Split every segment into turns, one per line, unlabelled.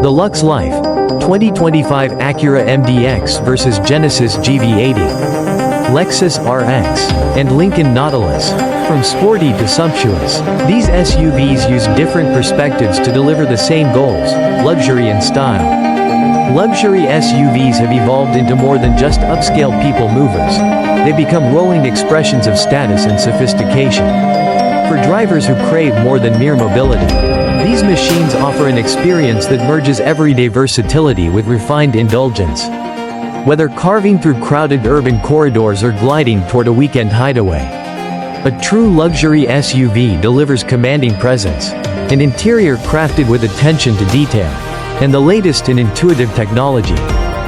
The Luxe Life 2025 Acura MDX vs Genesis GV80, Lexus RX, and Lincoln Nautilus. From sporty to sumptuous, these SUVs use different perspectives to deliver the same goals: luxury and style. Luxury SUVs have evolved into more than just upscale people movers. They become rolling expressions of status and sophistication. For drivers who crave more than mere mobility, these machines offer an experience that merges everyday versatility with refined indulgence. Whether carving through crowded urban corridors or gliding toward a weekend hideaway, a true luxury SUV delivers commanding presence, an interior crafted with attention to detail, and the latest in intuitive technology,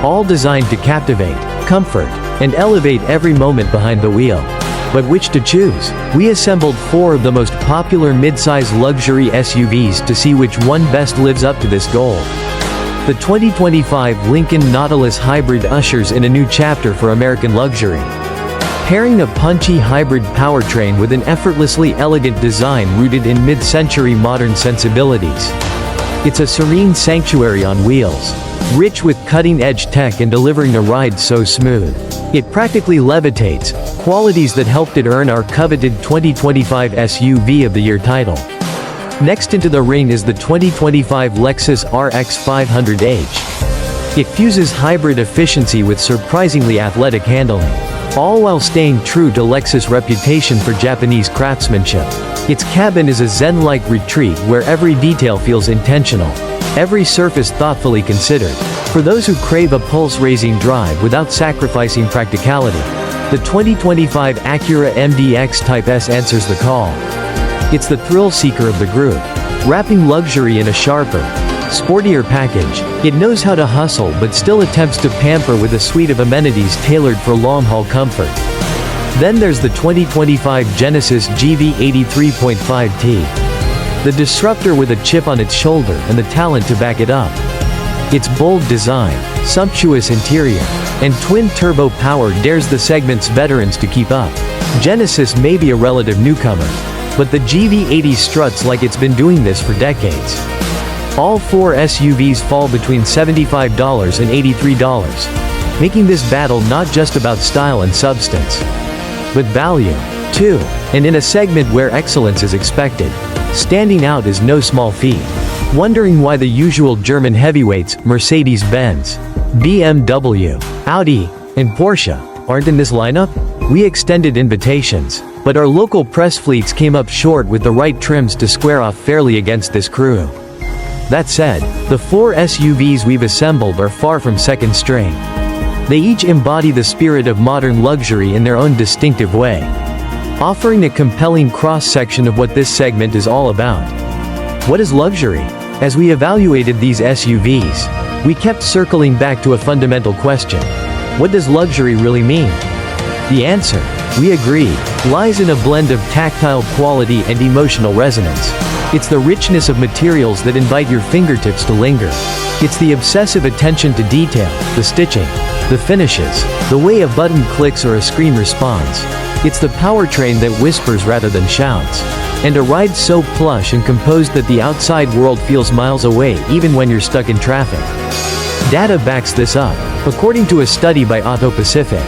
all designed to captivate, comfort, and elevate every moment behind the wheel. But which to choose? We assembled 4 of the most popular midsize luxury SUVs to see which one best lives up to this goal. The 2025 Lincoln Nautilus Hybrid ushers in a new chapter for American luxury. Pairing a punchy hybrid powertrain with an effortlessly elegant design rooted in mid-century modern sensibilities. It's a serene sanctuary on wheels, rich with cutting-edge tech and delivering a ride so smooth it practically levitates, qualities that helped it earn our coveted 2025 SUV of the Year title. Next into the ring is the 2025 Lexus RX500h. It fuses hybrid efficiency with surprisingly athletic handling, all while staying true to Lexus' reputation for Japanese craftsmanship. Its cabin is a zen-like retreat where every detail feels intentional, every surface thoughtfully considered. For those who crave a pulse-raising drive without sacrificing practicality, the 2025 Acura MDX Type S answers the call. It's the thrill-seeker of the group, wrapping luxury in a sharper, sportier package. It knows how to hustle but still attempts to pamper with a suite of amenities tailored for long-haul comfort. Then there's the 2025 Genesis GV80 3.5T. The disruptor with a chip on its shoulder and the talent to back it up. Its bold design, sumptuous interior, and twin-turbo power dares the segment's veterans to keep up. Genesis may be a relative newcomer, but the GV80 struts like it's been doing this for decades. All 4 SUVs fall between $75 and $83, making this battle not just about style and substance, but value, too. And in a segment where excellence is expected, standing out is no small feat. Wondering why the usual German heavyweights, Mercedes-Benz, BMW, Audi, and Porsche, aren't in this lineup? We extended invitations, but our local press fleets came up short with the right trims to square off fairly against this crew. That said, the 4 SUVs we've assembled are far from second string. They each embody the spirit of modern luxury in their own distinctive way, offering a compelling cross-section of what this segment is all about. What is luxury? As we evaluated these SUVs, we kept circling back to a fundamental question. What does luxury really mean? The answer, we agreed, lies in a blend of tactile quality and emotional resonance. It's the richness of materials that invite your fingertips to linger. It's the obsessive attention to detail, the stitching, the finishes, the way a button clicks or a screen responds. It's the powertrain that whispers rather than shouts. And a ride so plush and composed that the outside world feels miles away even when you're stuck in traffic. Data backs this up. According to a study by Auto Pacific,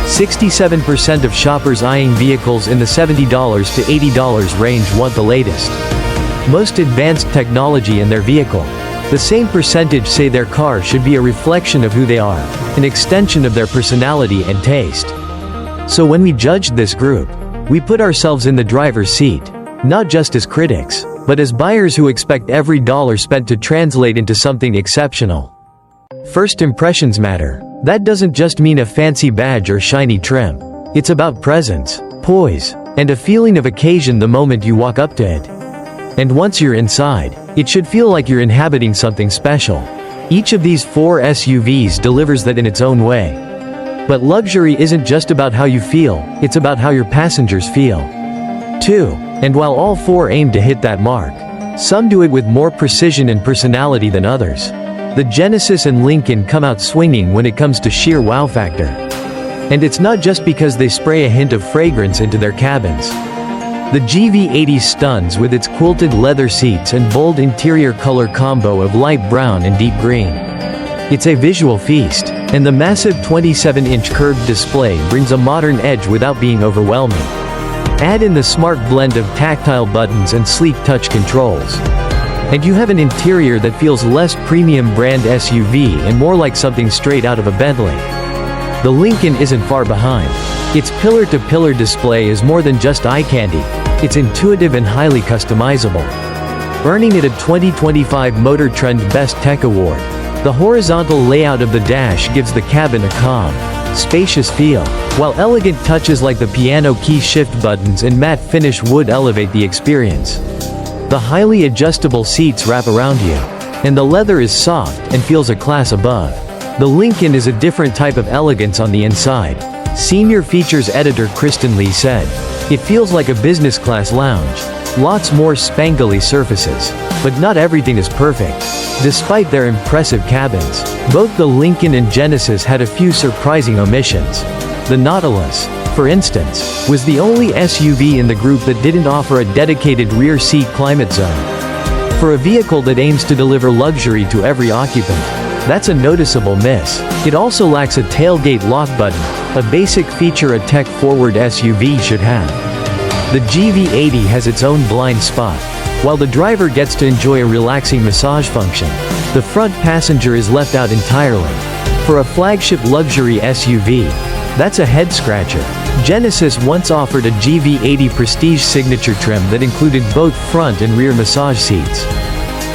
67% of shoppers eyeing vehicles in the $70 to $80 range want the latest, most advanced technology in their vehicle. The same percentage say their car should be a reflection of who they are, an extension of their personality and taste. So when we judged this group, we put ourselves in the driver's seat, not just as critics, but as buyers who expect every dollar spent to translate into something exceptional. First impressions matter. That doesn't just mean a fancy badge or shiny trim. It's about presence, poise, and a feeling of occasion the moment you walk up to it. And once you're inside, it should feel like you're inhabiting something special. Each of these 4 SUVs delivers that in its own way. But luxury isn't just about how you feel, it's about how your passengers feel, too. And while all 4 aim to hit that mark, some do it with more precision and personality than others. The Genesis and Lincoln come out swinging when it comes to sheer wow factor. And it's not just because they spray a hint of fragrance into their cabins. The GV80 stuns with its quilted leather seats and bold interior color combo of light brown and deep green. It's a visual feast, and the massive 27-inch curved display brings a modern edge without being overwhelming. Add in the smart blend of tactile buttons and sleek touch controls, and you have an interior that feels less premium brand SUV and more like something straight out of a Bentley. The Lincoln isn't far behind. Its pillar-to-pillar display is more than just eye candy. It's intuitive and highly customizable, earning it a 2025 Motor Trend Best Tech Award. The horizontal layout of the dash gives the cabin a calm, spacious feel, while elegant touches like the piano key shift buttons and matte finish wood elevate the experience. The highly adjustable seats wrap around you, and the leather is soft and feels a class above. The Lincoln is a different type of elegance on the inside. Senior features editor Kristen Lee said, "It feels like a business class lounge. Lots more spangly surfaces. But not everything is perfect." Despite their impressive cabins, both the Lincoln and Genesis had a few surprising omissions. The Nautilus, for instance, was the only SUV in the group that didn't offer a dedicated rear seat climate zone. For a vehicle that aims to deliver luxury to every occupant, that's a noticeable miss. It also lacks a tailgate lock button, a basic feature a tech-forward SUV should have. The GV80 has its own blind spot. While the driver gets to enjoy a relaxing massage function, the front passenger is left out entirely. For a flagship luxury SUV, that's a head-scratcher. Genesis once offered a GV80 Prestige signature trim that included both front and rear massage seats,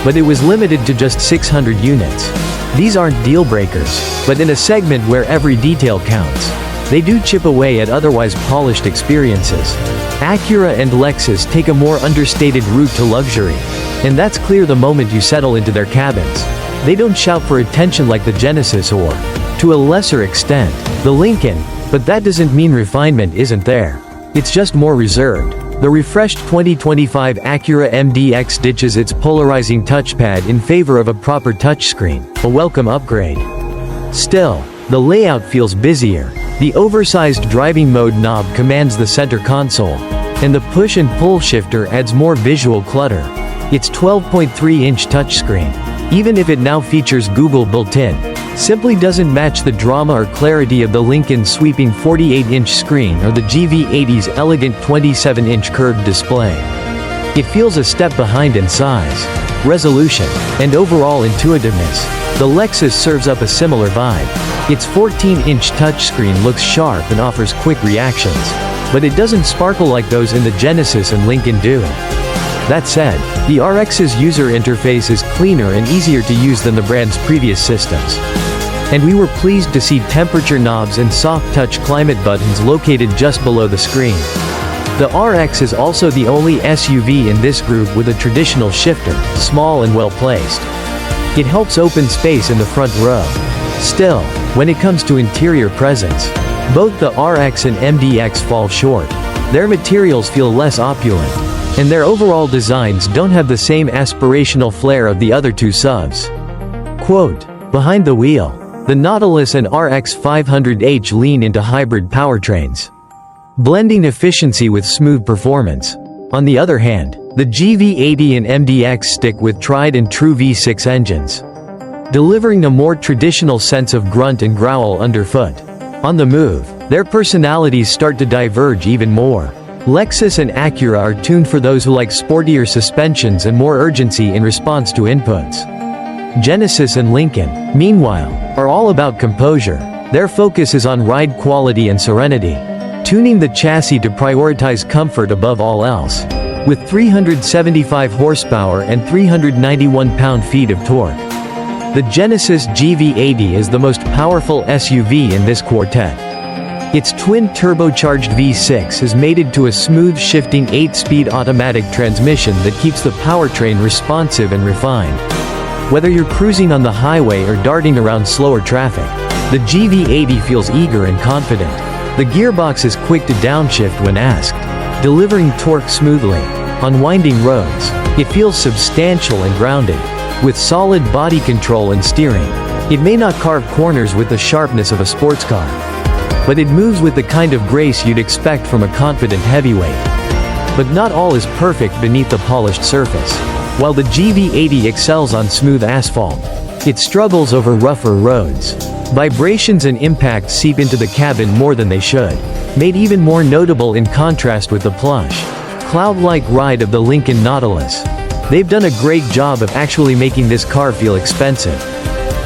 but it was limited to just 600 units. These aren't deal-breakers, but in a segment where every detail counts, they do chip away at otherwise polished experiences. Acura and Lexus take a more understated route to luxury, and that's clear the moment you settle into their cabins. They don't shout for attention like the Genesis or, to a lesser extent, the Lincoln, but that doesn't mean refinement isn't there. It's just more reserved. The refreshed 2025 Acura MDX ditches its polarizing touchpad in favor of a proper touchscreen, a welcome upgrade. Still, the layout feels busier. The oversized driving mode knob commands the center console, and the push and pull shifter adds more visual clutter. Its 12.3-inch touchscreen, even if it now features Google built-in, simply doesn't match the drama or clarity of the Lincoln's sweeping 48-inch screen or the GV80's elegant 27-inch curved display. It feels a step behind in size, resolution, and overall intuitiveness. The Lexus serves up a similar vibe. Its 14-inch touchscreen looks sharp and offers quick reactions, but it doesn't sparkle like those in the Genesis and Lincoln do. That said, the RX's user interface is cleaner and easier to use than the brand's previous systems. And we were pleased to see temperature knobs and soft-touch climate buttons located just below the screen. The RX is also the only SUV in this group with a traditional shifter, small and well-placed. It helps open space in the front row. Still, when it comes to interior presence, both the RX and MDX fall short. Their materials feel less opulent, and their overall designs don't have the same aspirational flair of the other two subs. Quote, "Behind the wheel, the Nautilus and RX500h lean into hybrid powertrains, blending efficiency with smooth performance. On the other hand, the GV80 and MDX stick with tried-and-true V6 engines, delivering a more traditional sense of grunt and growl underfoot. On the move, their personalities start to diverge even more. Lexus and Acura are tuned for those who like sportier suspensions and more urgency in response to inputs. Genesis and Lincoln, meanwhile, are all about composure. Their focus is on ride quality and serenity, tuning the chassis to prioritize comfort above all else. With 375 horsepower and 391 pound-feet of torque, the Genesis GV80 is the most powerful SUV in this quartet. Its twin-turbocharged V6 is mated to a smooth-shifting 8-speed automatic transmission that keeps the powertrain responsive and refined. Whether you're cruising on the highway or darting around slower traffic, the GV80 feels eager and confident. The gearbox is quick to downshift when asked, delivering torque smoothly. On winding roads, it feels substantial and grounded, with solid body control and steering. It may not carve corners with the sharpness of a sports car, but it moves with the kind of grace you'd expect from a confident heavyweight. But not all is perfect beneath the polished surface. While the GV80 excels on smooth asphalt, it struggles over rougher roads. Vibrations and impacts seep into the cabin more than they should, made even more notable in contrast with the plush, cloud-like ride of the Lincoln Nautilus. They've done a great job of actually making this car feel expensive.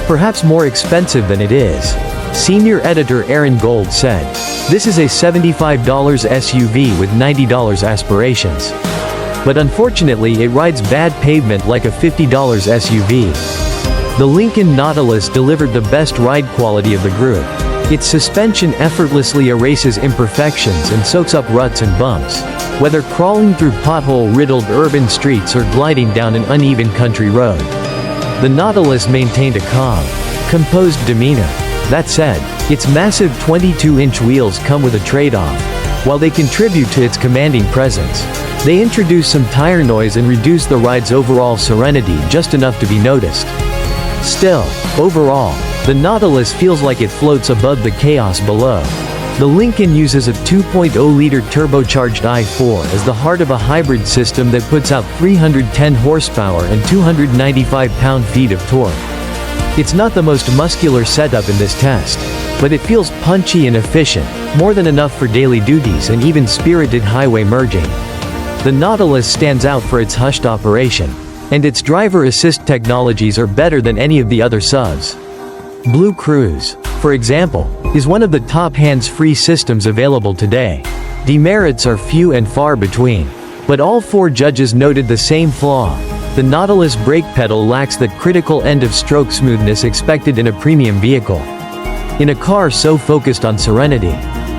Perhaps more expensive than it is. Senior editor Aaron Gold said, "This is a $75 SUV with $90 aspirations. But unfortunately it rides bad pavement like a $50 SUV." The Lincoln Nautilus delivered the best ride quality of the group. Its suspension effortlessly erases imperfections and soaks up ruts and bumps, whether crawling through pothole-riddled urban streets or gliding down an uneven country road. The Nautilus maintained a calm, composed demeanor. That said, its massive 22-inch wheels come with a trade-off. While they contribute to its commanding presence, they introduce some tire noise and reduce the ride's overall serenity just enough to be noticed. Still, overall, the Nautilus feels like it floats above the chaos below. The Lincoln uses a 2.0-liter turbocharged i4 as the heart of a hybrid system that puts out 310 horsepower and 295 pound-feet of torque. It's not the most muscular setup in this test, but it feels punchy and efficient, more than enough for daily duties and even spirited highway merging. The Nautilus stands out for its hushed operation, and its driver assist technologies are better than any of the other SUVs. Blue Cruise, for example, is one of the top hands-free systems available today. Demerits are few and far between, but all four judges noted the same flaw. The Nautilus brake pedal lacks that critical end-of-stroke smoothness expected in a premium vehicle. In a car so focused on serenity,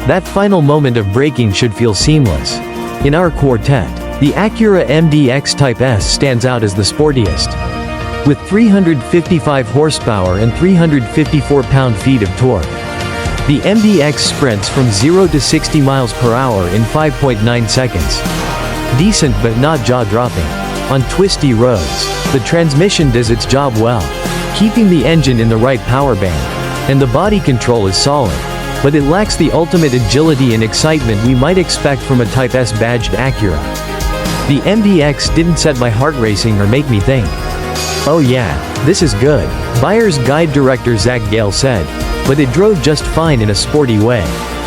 that final moment of braking should feel seamless. In our quartet, the Acura MDX Type S stands out as the sportiest. With 355 horsepower and 354 pound-feet of torque, the MDX sprints from 0 to 60 miles per hour in 5.9 seconds. Decent but not jaw-dropping. On twisty roads, the transmission does its job well, keeping the engine in the right power band, and the body control is solid, but it lacks the ultimate agility and excitement we might expect from a Type S badged Acura. The MDX didn't set my heart racing or make me think, "Oh yeah, this is good," Buyer's Guide director Zach Gale said, but it drove just fine in a sporty way,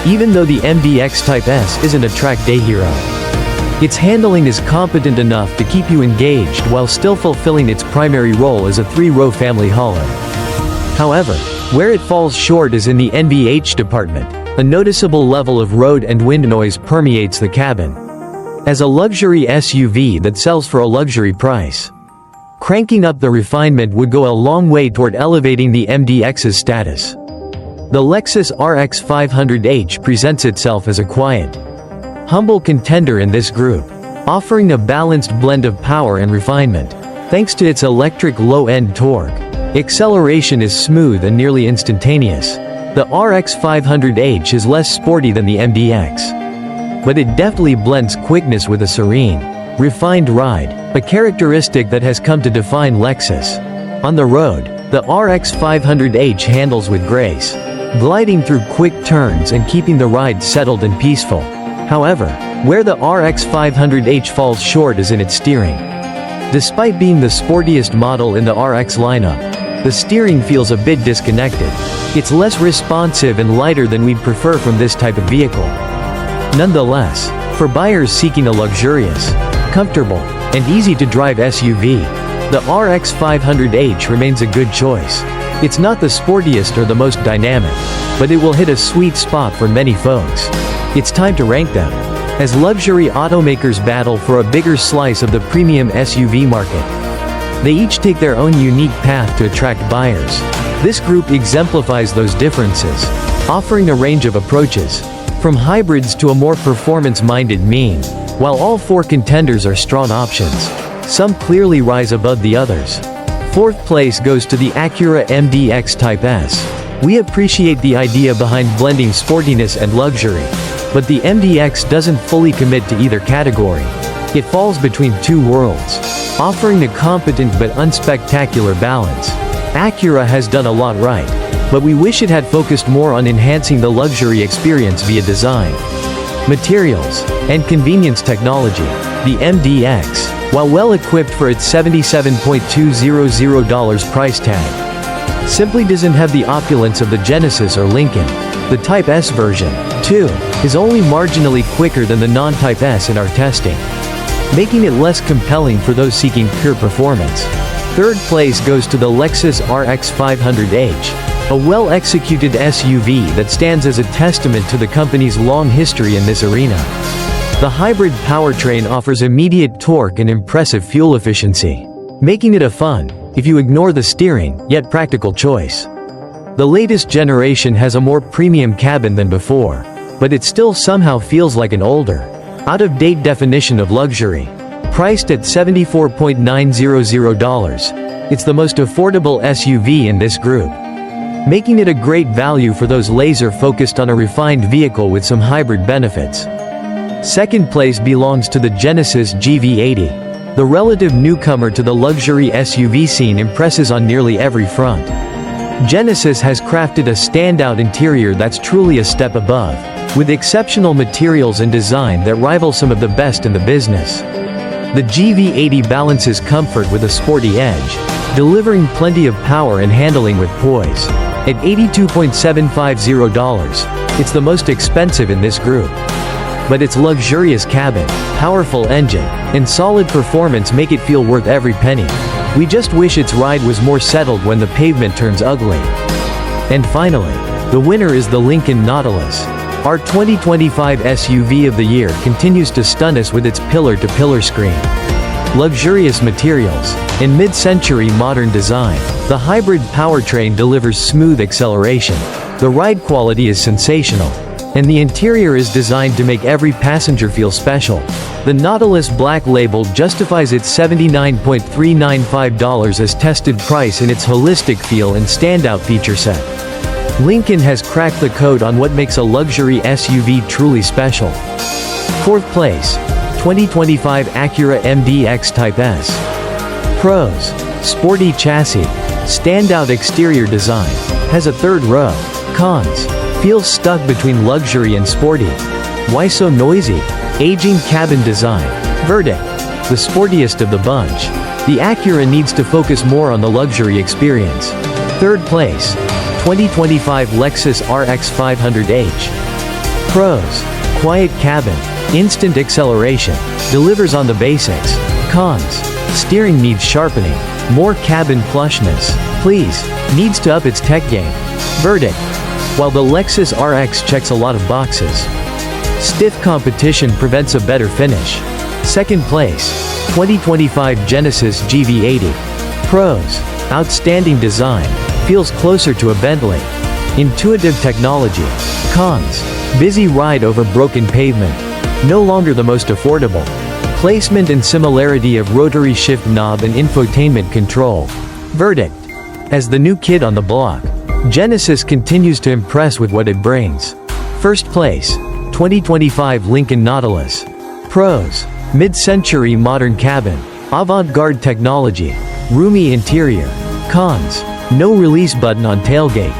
even though the MDX Type S isn't a track day hero. Its handling is competent enough to keep you engaged while still fulfilling its primary role as a three-row family hauler. However, where it falls short is in the NVH department. A noticeable level of road and wind noise permeates the cabin. As a luxury SUV that sells for a luxury price, cranking up the refinement would go a long way toward elevating the MDX's status. The Lexus RX500h presents itself as a quiet, humble contender in this group, offering a balanced blend of power and refinement. Thanks to its electric low-end torque, acceleration is smooth and nearly instantaneous. The RX500h is less sporty than the MDX, but it deftly blends quickness with a serene, refined ride, a characteristic that has come to define Lexus. On the road, the RX500h handles with grace, gliding through quick turns and keeping the ride settled and peaceful. However, where the RX500h falls short is in its steering. Despite being the sportiest model in the RX lineup, the steering feels a bit disconnected. It's less responsive and lighter than we'd prefer from this type of vehicle. Nonetheless, for buyers seeking a luxurious, comfortable, and easy-to-drive SUV, the RX500h remains a good choice. It's not the sportiest or the most dynamic, but it will hit a sweet spot for many folks. It's time to rank them. As luxury automakers battle for a bigger slice of the premium SUV market, they each take their own unique path to attract buyers. This group exemplifies those differences, offering a range of approaches, from hybrids to a more performance-minded mean. While all four contenders are strong options, some clearly rise above the others. Fourth place goes to the Acura MDX Type S. We appreciate the idea behind blending sportiness and luxury, but the MDX doesn't fully commit to either category. It falls between two worlds, offering a competent but unspectacular balance. Acura has done a lot right, but we wish it had focused more on enhancing the luxury experience via design. Materials and convenience technology. The MDX, while well equipped for its $77,200 price tag, simply doesn't have the opulence of the Genesis or Lincoln. The Type S version, too, is only marginally quicker than the non-Type S in our testing, making it less compelling for those seeking pure performance. Third place goes to the Lexus RX500h, a well-executed SUV that stands as a testament to the company's long history in this arena. The hybrid powertrain offers immediate torque and impressive fuel efficiency, making it a fun, if you ignore the steering, yet practical choice. The latest generation has a more premium cabin than before, but it still somehow feels like an older, out-of-date definition of luxury. Priced at $74,900, it's the most affordable SUV in this group, making it a great value for those laser-focused on a refined vehicle with some hybrid benefits. Second place belongs to the Genesis GV80. The relative newcomer to the luxury SUV scene impresses on nearly every front. Genesis has crafted a standout interior that's truly a step above, with exceptional materials and design that rival some of the best in the business. The GV80 balances comfort with a sporty edge, delivering plenty of power and handling with poise. At $82,750, it's the most expensive in this group. But its luxurious cabin, powerful engine, and solid performance make it feel worth every penny. We just wish its ride was more settled when the pavement turns ugly. And finally, the winner is the Lincoln Nautilus. Our 2025 SUV of the year continues to stun us with its pillar-to-pillar screen, luxurious materials, and mid-century modern design. The hybrid powertrain delivers smooth acceleration. The ride quality is sensational, and the interior is designed to make every passenger feel special. The Nautilus Black Label justifies its $79,395 as tested price in its holistic feel and standout feature set. Lincoln has cracked the code on what makes a luxury SUV truly special. Fourth place, 2025 Acura MDX Type S. Pros: sporty chassis, standout exterior design, has a third row. Cons: feels stuck between luxury and sporty. Why so noisy? Aging cabin design. Verdict: the sportiest of the bunch. The Acura needs to focus more on the luxury experience. Third place, 2025 Lexus RX500h. Pros: quiet cabin, instant acceleration, delivers on the basics. Cons: steering needs sharpening, more cabin plushness. Please, needs to up its tech game. Verdict: while the Lexus RX checks a lot of boxes, stiff competition prevents a better finish. Second place, 2025 Genesis GV80. Pros: outstanding design, feels closer to a Bentley. Intuitive technology. Cons: busy ride over broken pavement, no longer the most affordable. Placement and similarity of rotary shift knob and infotainment control. Verdict: as the new kid on the block, Genesis continues to impress with what it brings. First place, 2025 Lincoln Nautilus. Pros: mid-century modern cabin, avant-garde technology, roomy interior. Cons: no release button on tailgate,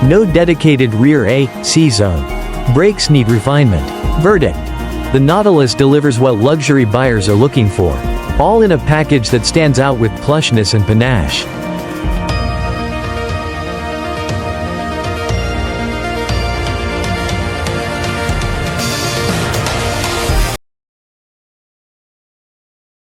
no dedicated rear AC zone, brakes need refinement. Verdict: the Nautilus delivers what luxury buyers are looking for, all in a package that stands out with plushness and panache.